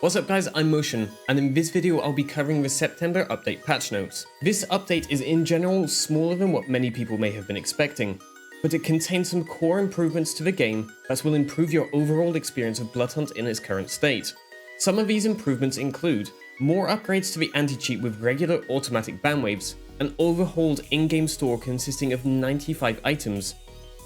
What's up guys, I'm Motion, and in this video I'll be covering the September update patch notes. This update is in general smaller than what many people may have been expecting, but it contains some core improvements to the game that will improve your overall experience of Bloodhunt in its current state. Some of these improvements include more upgrades to the anti-cheat with regular automatic ban waves, an overhauled in-game store consisting of 95 items,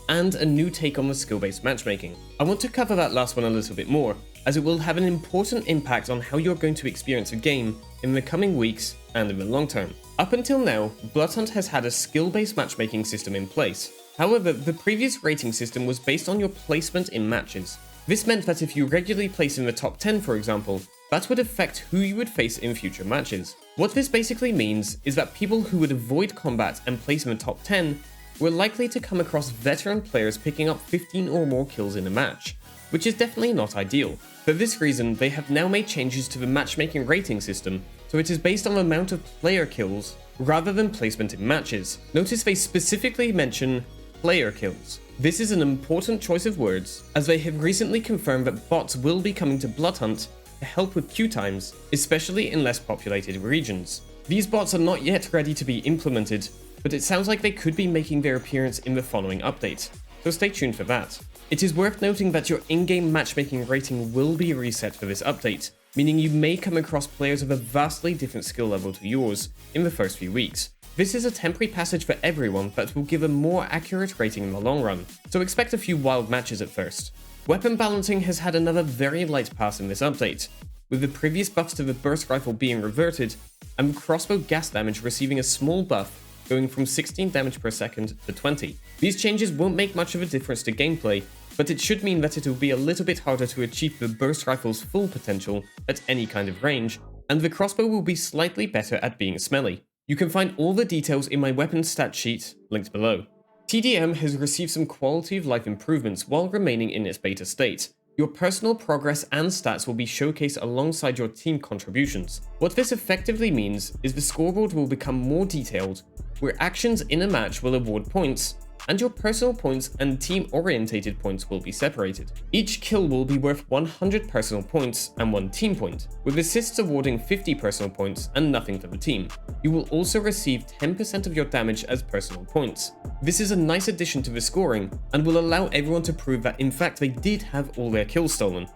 and a new take on the skill-based matchmaking. I want to cover that last one a little bit more, as it will have an important impact on how you're going to experience a game in the coming weeks and in the long term. Up until now, Bloodhunt has had a skill-based matchmaking system in place. However, the previous rating system was based on your placement in matches. This meant that if you regularly place in the top 10, for example, that would affect who you would face in future matches. What this basically means is that people who would avoid combat and place in the top 10 were likely to come across veteran players picking up 15 or more kills in a match, which is definitely not ideal. For this reason, they have now made changes to the matchmaking rating system, so it is based on the amount of player kills rather than placement in matches. Notice they specifically mention player kills. This is an important choice of words, as they have recently confirmed that bots will be coming to Bloodhunt to help with queue times, especially in less populated regions. These bots are not yet ready to be implemented, but it sounds like they could be making their appearance in the following update, so stay tuned for that. It is worth noting that your in-game matchmaking rating will be reset for this update, meaning you may come across players of a vastly different skill level to yours in the first few weeks. This is a temporary passage for everyone that will give a more accurate rating in the long run, so expect a few wild matches at first. Weapon balancing has had another very light pass in this update, with the previous buffs to the burst rifle being reverted, and the crossbow gas damage receiving a small buff going from 16 damage per second to 20. These changes won't make much of a difference to gameplay, but it should mean that it will be a little bit harder to achieve the burst rifle's full potential at any kind of range, and the crossbow will be slightly better at being smelly. You can find all the details in my weapons stat sheet, linked below. TDM has received some quality of life improvements while remaining in its beta state. Your personal progress and stats will be showcased alongside your team contributions. What this effectively means is the scoreboard will become more detailed, where actions in a match will award points, and your personal points and team-orientated points will be separated. Each kill will be worth 100 personal points and 1 team point, with assists awarding 50 personal points and nothing for the team. You will also receive 10% of your damage as personal points. This is a nice addition to the scoring, and will allow everyone to prove that in fact they did have all their kills stolen.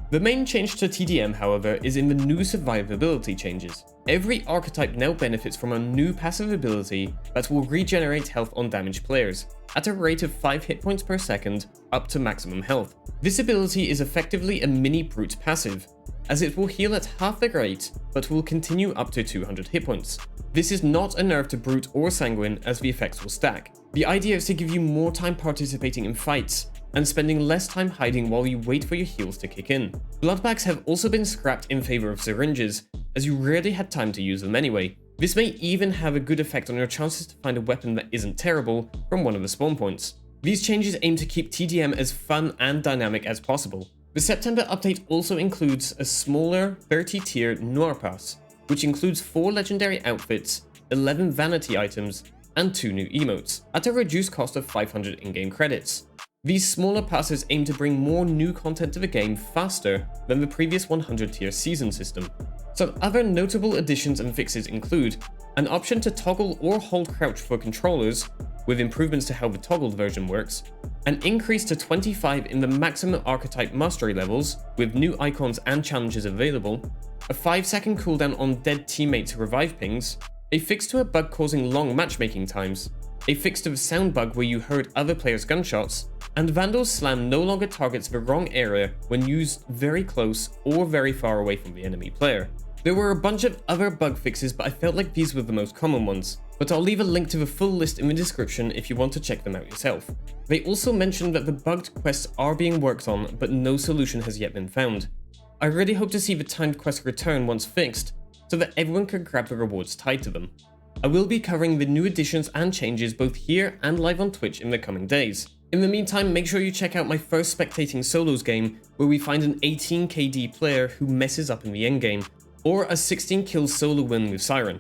The main change to TDM, however, is in the new survivability changes. Every archetype now benefits from a new passive ability that will regenerate health on damaged players, at a rate of 5 hit points per second up to maximum health. This ability is effectively a mini brute passive, as it will heal at half the rate, but will continue up to 200 hit points. This is not a nerf to brute or sanguine, as the effects will stack. The idea is to give you more time participating in fights, and spending less time hiding while you wait for your heals to kick in. Blood bags have also been scrapped in favor of syringes, as you rarely had time to use them anyway. This may even have a good effect on your chances to find a weapon that isn't terrible from one of the spawn points. These changes aim to keep TDM as fun and dynamic as possible. The September update also includes a smaller 30-tier Noir Pass, which includes 4 legendary outfits, 11 vanity items, and 2 new emotes, at a reduced cost of 500 in-game credits. These smaller passes aim to bring more new content to the game faster than the previous 100-tier season system. Some other notable additions and fixes include an option to toggle or hold crouch for controllers, with improvements to how the toggled version works, an increase to 25 in the maximum archetype mastery levels, with new icons and challenges available, a 5-second cooldown on dead teammates' revive pings, a fix to a bug causing long matchmaking times, a fix to the sound bug where you heard other players' gunshots, and Vandal's Slam no longer targets the wrong area when used very close or very far away from the enemy player. There were a bunch of other bug fixes, but I felt like these were the most common ones, but I'll leave a link to the full list in the description if you want to check them out yourself. They also mentioned that the bugged quests are being worked on, but no solution has yet been found. I really hope to see the timed quest return once fixed, so that everyone can grab the rewards tied to them. I will be covering the new additions and changes both here and live on Twitch in the coming days. In the meantime, make sure you check out my first spectating solos game, where we find an 18 KD player who messes up in the endgame, or a 16 kill solo win with Siren.